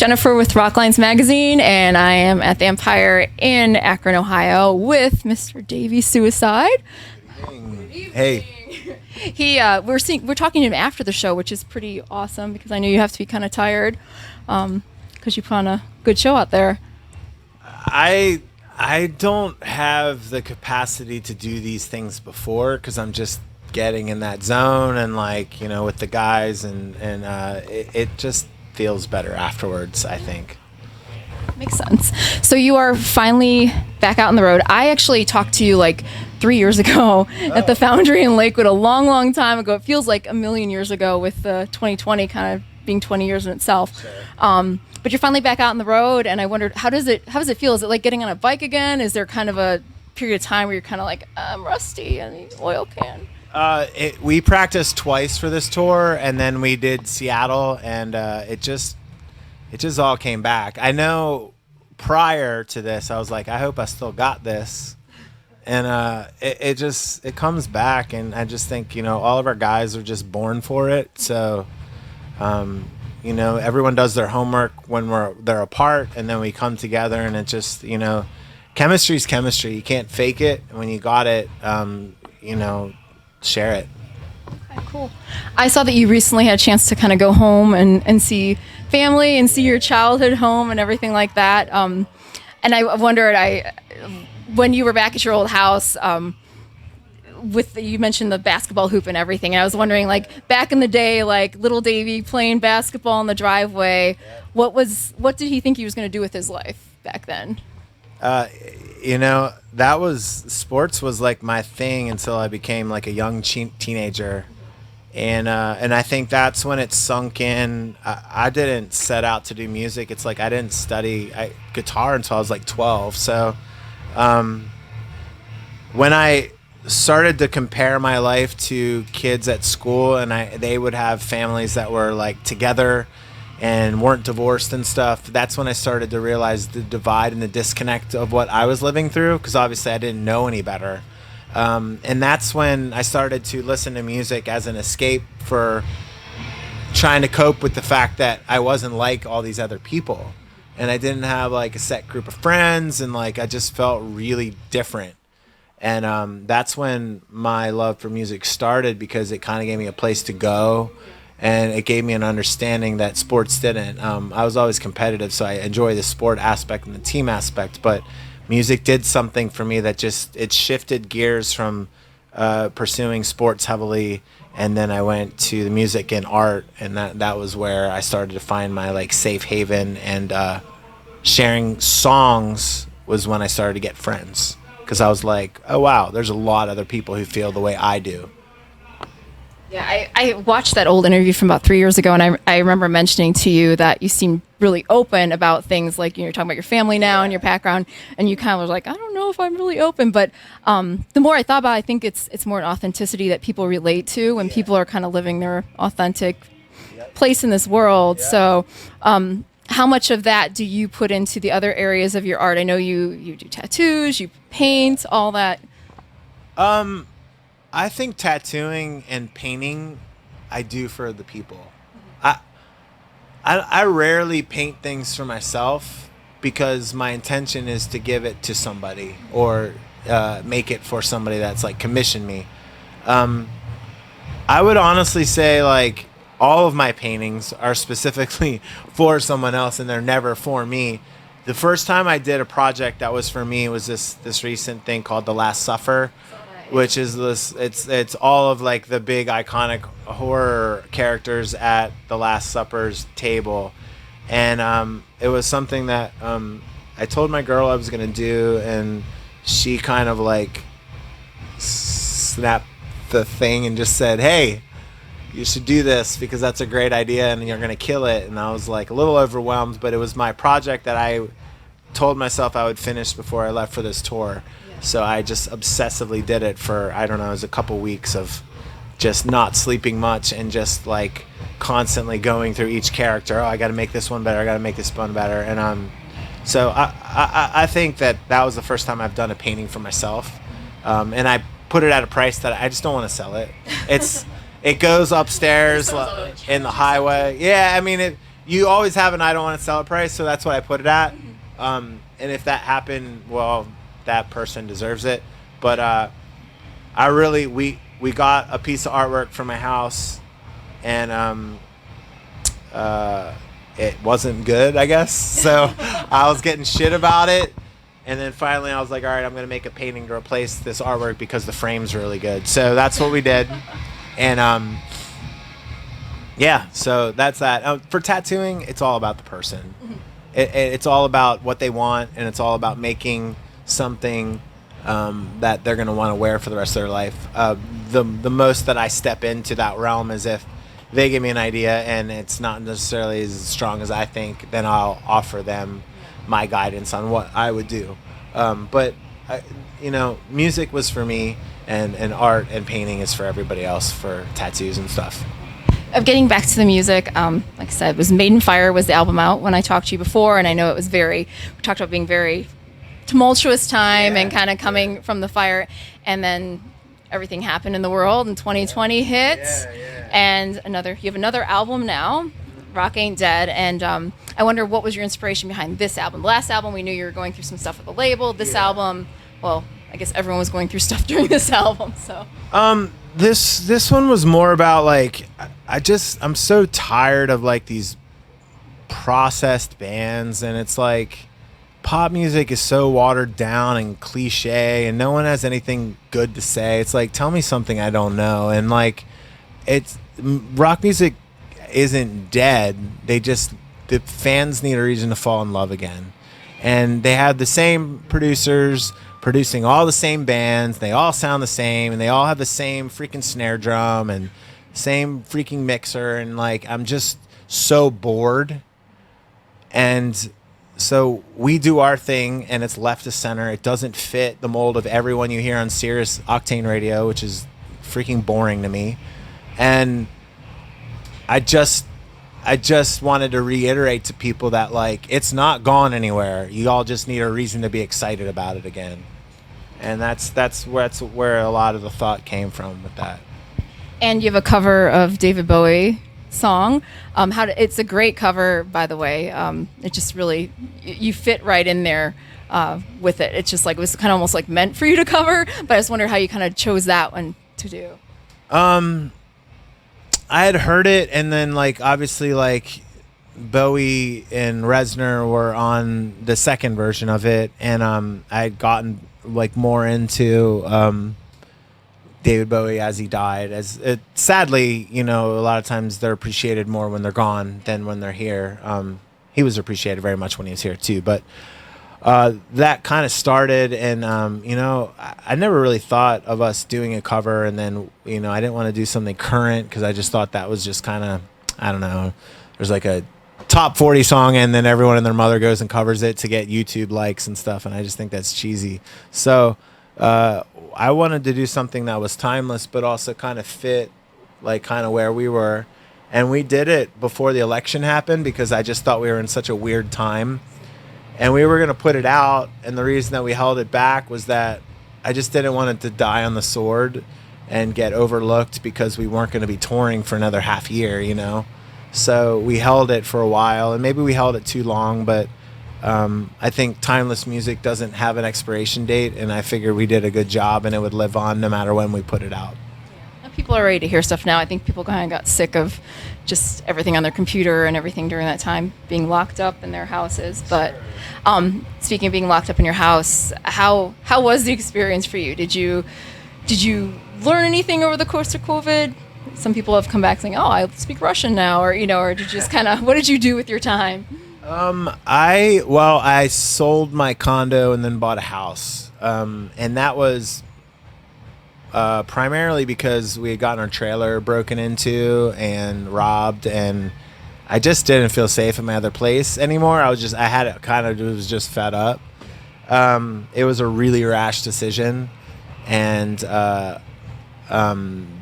Jennifer with Rocklines Magazine, and I am at the Empire in Akron, Ohio, with Mr. Davey Suicide. Hey. We're talking to him after the show, which is pretty awesome because I know you have to be kind of tired because you put on a good show out there. I don't have the capacity to do these things before because I'm just getting in that zone and with the guys and it just feels better afterwards, I think. Makes sense. So you are finally back out on the road. I actually talked to you 3 years ago at the Foundry in Lakewood, a long, long time ago. It feels like a million years ago with 2020 kind of being 20 years in itself. Sure. But you're finally back out on the road, and I wondered, how does it feel? Is it like getting on a bike again? Is there kind of a period of time where you're kind of like, I'm rusty, I need an oil can? We practiced twice for this tour, and then we did Seattle, and it just all came back. I know prior to this, I was like, I hope I still got this, and it comes back, and I just think all of our guys are just born for it. So, everyone does their homework when they're apart, and then we come together, and it just chemistry's chemistry. You can't fake it. When you got it, share it. Okay, cool. I saw that you recently had a chance to kind of go home and see family and see your childhood home and everything like that. And I wondered, when you were back at your old house, you mentioned the basketball hoop and everything, and I was wondering, back in the day, little Davey playing basketball in the driveway, what did he think he was going to do with his life back then? Sports was my thing until I became a young teenager. And I think that's when it sunk in. I didn't set out to do music. It's I didn't study guitar until I was 12. So when I started to compare my life to kids at school, and they would have families that were together and weren't divorced and stuff, that's when I started to realize the divide and the disconnect of what I was living through, because obviously I didn't know any better. And that's when I started to listen to music as an escape for trying to cope with the fact that I wasn't like all these other people. And I didn't have a set group of friends, and I just felt really different. And that's when my love for music started, because it kind of gave me a place to go. And it gave me an understanding that sports didn't. I was always competitive, so I enjoy the sport aspect and the team aspect. But music did something for me that it shifted gears from pursuing sports heavily, and then I went to the music and art, and that was where I started to find my safe haven. And sharing songs was when I started to get friends, because I was like, oh wow, there's a lot of other people who feel the way I do. Yeah, I watched that old interview from about 3 years ago, and I remember mentioning to you that you seemed really open about things, you're talking about your family now and your background, and you kind of was like, I don't know if I'm really open, but the more I thought about it, I think it's more an authenticity that people relate to when people are kind of living their authentic place in this world. Yeah. So how much of that do you put into the other areas of your art? I know you do tattoos, you paint, all that. I think tattooing and painting I do for the people. I rarely paint things for myself, because my intention is to give it to somebody or make it for somebody that's commission me. I would honestly say all of my paintings are specifically for someone else, and they're never for me. The first time I did a project that was for me was this recent thing called The Last Supper, which is it's all of the big iconic horror characters at the Last Supper's table. And it was something that I told my girl I was going to do, and she kind of snapped the thing and just said, hey, you should do this because that's a great idea and you're going to kill it. And I was a little overwhelmed, but it was my project that I told myself I would finish before I left for this tour. So I just obsessively did it for, I don't know, it was a couple weeks of just not sleeping much and just constantly going through each character. Oh, I got to make this one better. I got to make this one better. And so I think that was the first time I've done a painting for myself. And I put it at a price that I just don't want to sell it. It goes upstairs in the highway. Yeah, I mean, you always have an I don't want to sell it price, so that's what I put it at. And if that happened, well, that person deserves it. But I really we got a piece of artwork from my house, and it wasn't good, I guess. So I was getting shit about it. And then finally I was like, all right, I'm going to make a painting to replace this artwork because the frame's really good. So that's what we did. And yeah, so that's that. For tattooing, it's all about the person. It's all about what they want, and it's all about making something that they're going to want to wear for the rest of their life. The most that I step into that realm is if they give me an idea and it's not necessarily as strong as I think, then I'll offer them my guidance on what I would do. But music was for me, and art and painting is for everybody else for tattoos and stuff. Of getting back to the music, like I said, was Maiden Fire was the album out when I talked to you before, and I know it was we talked about being very tumultuous time and kind of coming from the fire, and then everything happened in the world and 2020 hit, and you have another album now, Rock Ain't Dead, and I wonder what was your inspiration behind this album. The last album, we knew you were going through some stuff with the label. This album, well, I guess everyone was going through stuff during this album, so. This one was more about like, I'm so tired of like these processed bands, and it's like pop music is so watered down and cliche, and no one has anything good to say. It's like, tell me something I don't know. And like, rock music isn't dead. The fans need a reason to fall in love again. And they have the same producers producing all the same bands. They all sound the same, and they all have the same freaking snare drum and same freaking mixer. And like, I'm just so bored. And so we do our thing, and it's left to center. It doesn't fit the mold of everyone you hear on Sirius Octane Radio, which is freaking boring to me. And I just wanted to reiterate to people that like, it's not gone anywhere. You all just need a reason to be excited about it again. And that's where a lot of the thought came from with that. And you have a cover of David Bowie song. It's a great cover, by the way. It just really, you fit right in there with it. It's just like, it was kind of almost like meant for you to cover, but I just wondered how you kind of chose that one to do. I had heard it, and then like, obviously like Bowie and Reznor were on the second version of it, and I had gotten like more into David Bowie as he died. Sadly, a lot of times they're appreciated more when they're gone than when they're here. He was appreciated very much when he was here too, but that kind of started, and I never really thought of us doing a cover, and then I didn't want to do something current because I just thought that was just kind of, I don't know, there's like a top 40 song, and then everyone and their mother goes and covers it to get YouTube likes and stuff, and I just think that's cheesy. So I wanted to do something that was timeless but also kind of fit like kind of where we were, and we did it before the election happened because I just thought we were in such a weird time. And we were going to put it out, and the reason that we held it back was that I just didn't want it to die on the sword and get overlooked because we weren't going to be touring for another half year, So we held it for a while, and maybe we held it too long, but I think timeless music doesn't have an expiration date, and I figured we did a good job, and it would live on no matter when we put it out. People are ready to hear stuff now. I think people kind of got sick of just everything on their computer and everything during that time, being locked up in their houses. But speaking of being locked up in your house, how was the experience for you? Did you learn anything over the course of COVID? Some people have come back saying, "Oh, I speak Russian now," or or did you just kind of, what did you do with your time? I sold my condo and then bought a house, and that was primarily because we had gotten our trailer broken into and robbed, and I just didn't feel safe in my other place anymore. I was just fed up. It was a really rash decision, and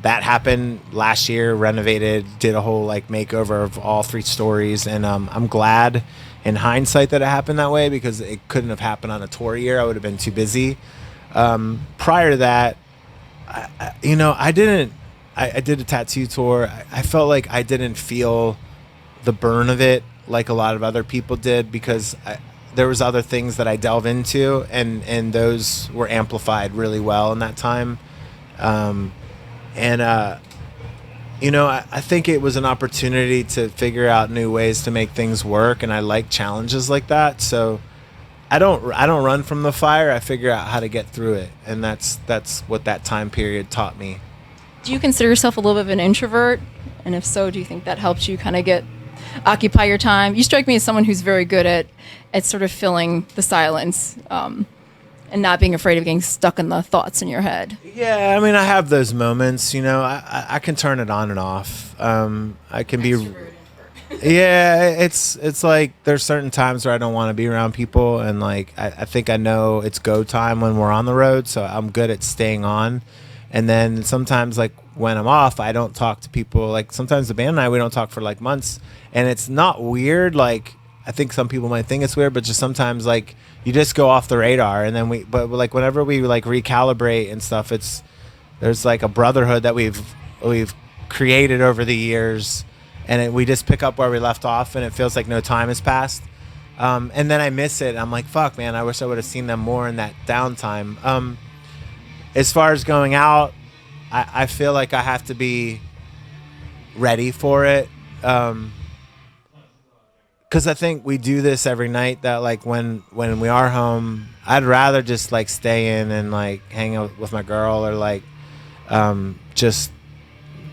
that happened last year. Renovated, did a whole like makeover of all 3 stories, and I'm glad in hindsight that it happened that way because it couldn't have happened on a tour year. I would have been too busy. Prior to that, I did a tattoo tour. I felt like I didn't feel the burn of it like a lot of other people did, because there was other things that I delve into, and those were amplified really well in that time. And I think it was an opportunity to figure out new ways to make things work, and I like challenges like that. So I don't run from the fire. I figure out how to get through it, and that's what that time period taught me. Do you consider yourself a little bit of an introvert? And if so, do you think that helps you kind of occupy your time? You strike me as someone who's very good at sort of filling the silence, and not being afraid of getting stuck in the thoughts in your head. Yeah, I mean, I have those moments. I can turn it on and off. I can be. Yeah, it's like there's certain times where I don't want to be around people, and like I think I know it's go time when we're on the road, so I'm good at staying on. And then sometimes, like when I'm off, I don't talk to people. Like sometimes the band and we don't talk for like months, and it's not weird. Like I think some people might think it's weird, but just sometimes like you just go off the radar, and then but like whenever we like recalibrate and stuff, there's like a brotherhood that we've created over the years, and we just pick up where we left off, and it feels like no time has passed. And then I miss it. I'm like, fuck, man, I wish I would have seen them more in that downtime. As far as going out, I feel like I have to be ready for it. Because I think we do this every night, that like when we are home, I'd rather just like stay in and like hang out with my girl, or like just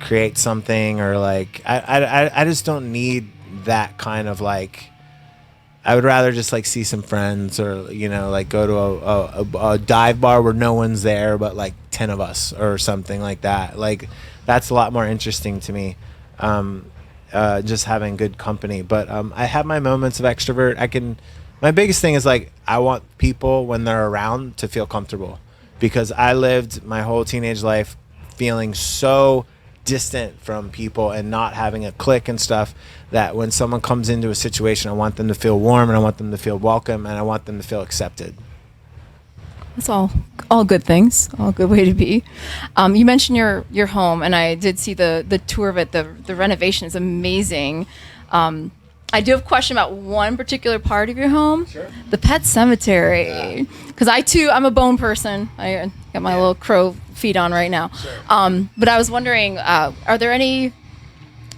create something, or like I just don't need that kind of like. I would rather just like see some friends, or like go to a dive bar where no one's there but like 10 of us or something like that. Like that's a lot more interesting to me. Just having good company. But I have my moments of extrovert. My biggest thing is like I want people when they're around to feel comfortable, because I lived my whole teenage life feeling so distant from people and not having a click and stuff, that when someone comes into a situation, I want them to feel warm, and I want them to feel welcome, and I want them to feel accepted. That's all good things, all good way to be. You mentioned your home, and I did see the tour of it. The renovation is amazing. I do have a question about one particular part of your home, Sure. The pet cemetery. Because I'm a bone person. I got my little crow feet on right now. Sure. But I was wondering, are there any?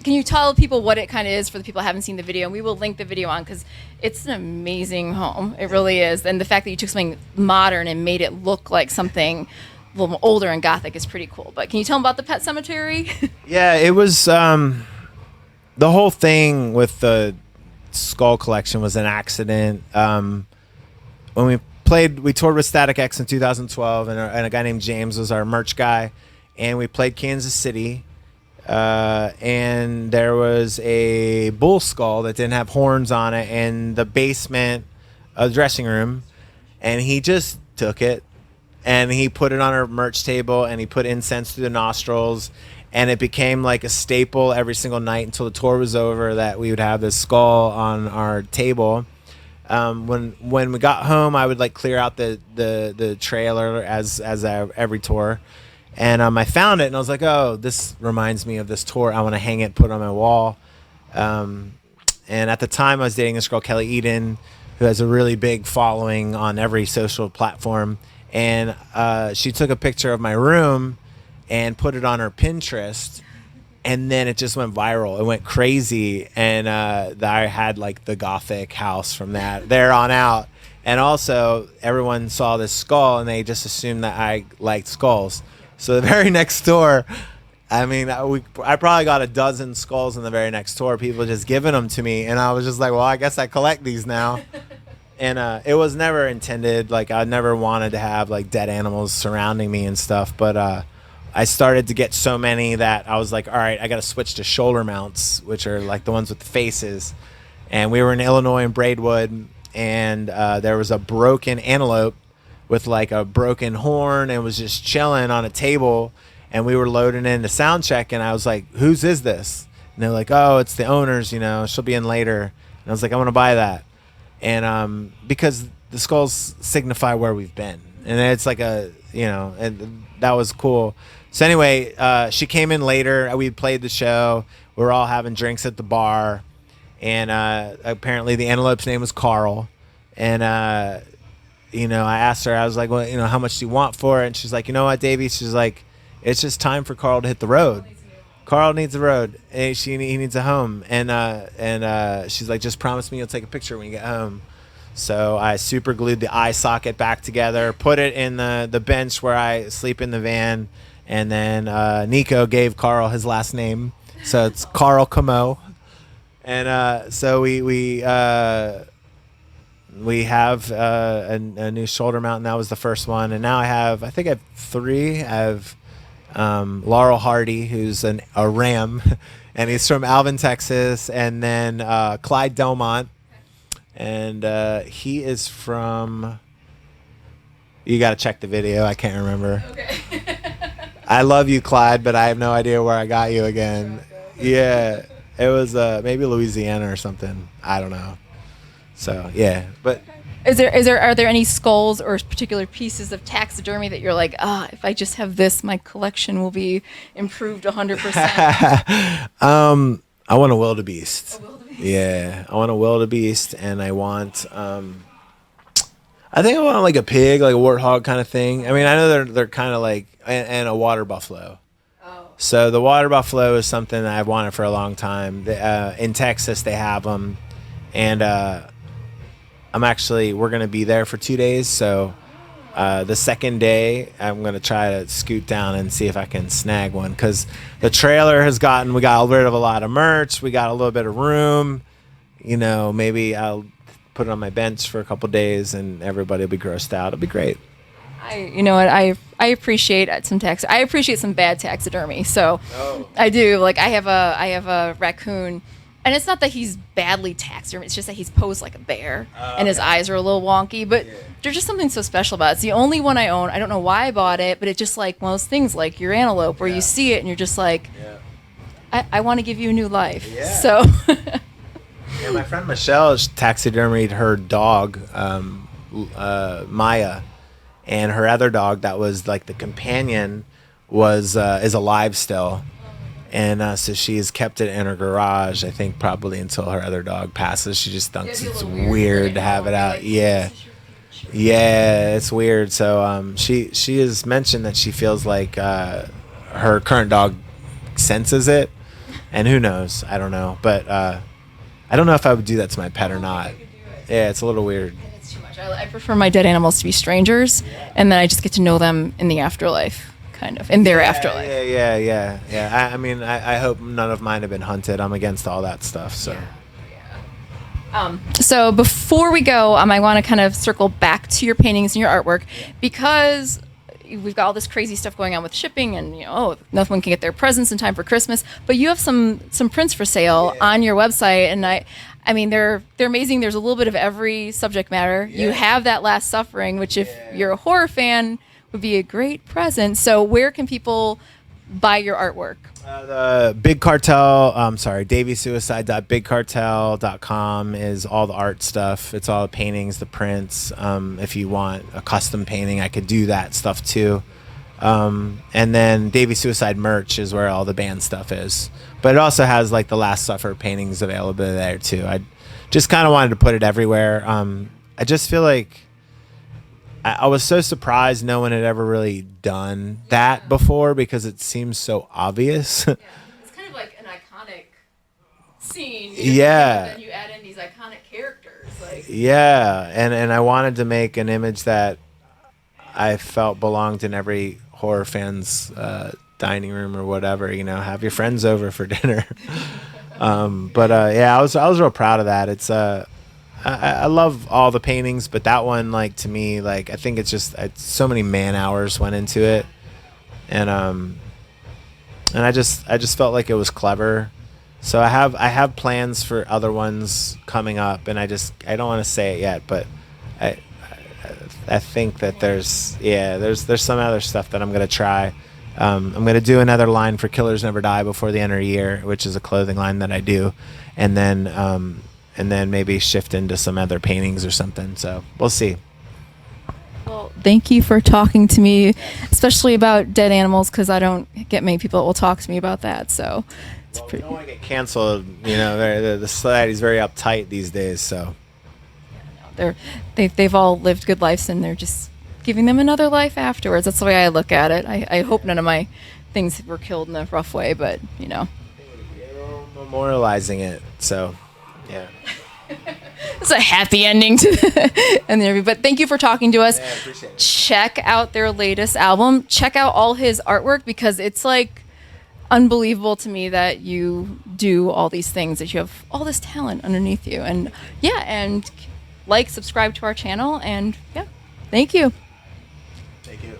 Can you tell people what it kind of is for the people who haven't seen the video? And we will link the video on, because it's an amazing home. It really is. And the fact that you took something modern and made it look like something a little older and Gothic is pretty cool. But can you tell them about the pet cemetery? Yeah, it was the whole thing with the skull collection was an accident. When we toured with Static X in 2012, and a guy named James was our merch guy, and we played Kansas City. And there was a bull skull that didn't have horns on it in the basement of the dressing room, and he just took it and he put it on our merch table, and he put incense through the nostrils, and it became like a staple every single night until the tour was over, that we would have this skull on our table. When we got home, I would like clear out the trailer as every tour. And I found it, and I was like, oh, this reminds me of this tour. I want to hang it, put it on my wall. And at the time, I was dating this girl, Kelly Eden, who has a really big following on every social platform. And she took a picture of my room and put it on her Pinterest. And then it just went viral. It went crazy. And I had like the Gothic house from there on out. And also, everyone saw this skull, and they just assumed that I liked skulls. So the very next tour, I mean, I probably got a dozen skulls in the very next tour. People just giving them to me, and I was just like, well, I guess I collect these now. And it was never intended. Like I never wanted to have like dead animals surrounding me and stuff. But I started to get so many that I was like, all right, I got to switch to shoulder mounts, which are like the ones with the faces. And we were in Illinois in Braidwood, and there was a broken antelope with like a broken horn, and was just chilling on a table, and we were loading in the sound check, and I was like, whose is this? And they're like, oh, it's the owner's, she'll be in later. And I was like, I want to buy that. And because the skulls signify where we've been, and it's like and that was cool. So anyway, she came in later. We played the show. We were all having drinks at the bar, and apparently the antelope's name was Carl, and you know, I asked her, I was like, well, you know, how much do you want for it? And she's like, you know what, Davey? She's like, it's just time for Carl to hit the road. Carl needs the road. And he needs a home. And she's like, just promise me you'll take a picture when you get home. So I super glued the eye socket back together, put it in the bench where I sleep in the van, and then Nico gave Carl his last name, so it's Carl Camo. And so we have a new shoulder mount, and that was the first one. And now I think I have three. I have Laurel Hardy, who's a ram, and he's from Alvin, Texas, and then Clyde Delmont, and he is from, you got to check the video, I can't remember. Okay. I love you, Clyde, but I have no idea where I got you again. Yeah, it was maybe Louisiana or something, I don't know. So yeah, but are there any skulls or particular pieces of taxidermy that you're like, if I just have this, my collection will be improved 100%? I want a wildebeest. Yeah, I want a wildebeest, and I want I think I want like a pig, like a warthog kind of thing. I mean, I know they're kind of like, and a water buffalo. Oh. So the water buffalo is something that I've wanted for a long time. In Texas, they have them, and we're going to be there for 2 days. So the second day, I'm going to try to scoot down and see if I can snag one. Because the trailer we got rid of a lot of merch. We got a little bit of room. You know, maybe I'll put it on my bench for a couple days and everybody will be grossed out. It'll be great. I appreciate I appreciate some bad taxidermy. So I do. Like I have a raccoon. And it's not that he's badly taxidermy. It's just that he's posed like a bear, and his eyes are a little wonky. But there's just something so special about it. It's the only one I own. I don't know why I bought it, but it's just like one of those things like your antelope where you see it and you're just like, I want to give you a new life. Yeah. So. Yeah, my friend Michelle taxidermied her dog, Maya, and her other dog that was like the companion is alive still. And so she's kept it in her garage, I think probably until her other dog passes. She just thinks it's weird to have it out. Yeah. Yeah, it's weird. So she has mentioned that she feels like her current dog senses it. And who knows? I don't know. But I don't know if I would do that to my pet or not. Yeah, it's a little weird. It's too much. I prefer my dead animals to be strangers, and then I just get to know them in the afterlife. Kind of in their afterlife. Yeah. I mean, I hope none of mine have been hunted. I'm against all that stuff. So. Yeah. So before we go, I want to kind of circle back to your paintings and your artwork, because we've got all this crazy stuff going on with shipping, and no one can get their presents in time for Christmas. But you have some prints for sale on your website, and I mean, they're amazing. There's a little bit of every subject matter. Yeah. You have that Last Suffering, which if you're a horror fan, would be a great present. So where can people buy your artwork? The Big Cartel, DAVEYSuicide.BigCartel.com is all the art stuff. It's all the paintings, the prints. If you want a custom painting, I could do that stuff too. And then Davey Suicide merch is where all the band stuff is. But it also has like the Last Suffer paintings available there too. I just kind of wanted to put it everywhere. I just feel like I was so surprised no one had ever really done that before, because it seems so obvious. Yeah. It's kind of like an iconic scene. Yeah. And then you add in these iconic characters. Yeah, and I wanted to make an image that I felt belonged in every horror fan's dining room or whatever. Have your friends over for dinner. I was real proud of that. It's I love all the paintings, but that one, like, to me, like, I think it's so many man hours went into it, and I just felt like it was clever. So I have plans for other ones coming up, and I don't want to say it yet, but I think that there's some other stuff that I'm gonna try. I'm gonna do another line for Killers Never Die before the end of the year, which is a clothing line that I do, and then maybe shift into some other paintings or something. So we'll see. Well, thank you for talking to me, especially about dead animals, because I don't get many people that will talk to me about that. So Well, we don't want to get canceled. You know, the society's very uptight these days. So they've all lived good lives, and they're just giving them another life afterwards. That's the way I look at it. I hope none of my things were killed in a rough way, but you know, we're memorializing it. So, yeah. It's a happy ending to the interview. But thank you for talking to us. Yeah, I appreciate it. Check out their latest album. Check out all his artwork, because it's like unbelievable to me that you do all these things, that you have all this talent underneath you. And yeah, and like, subscribe to our channel, and yeah, thank you. Thank you.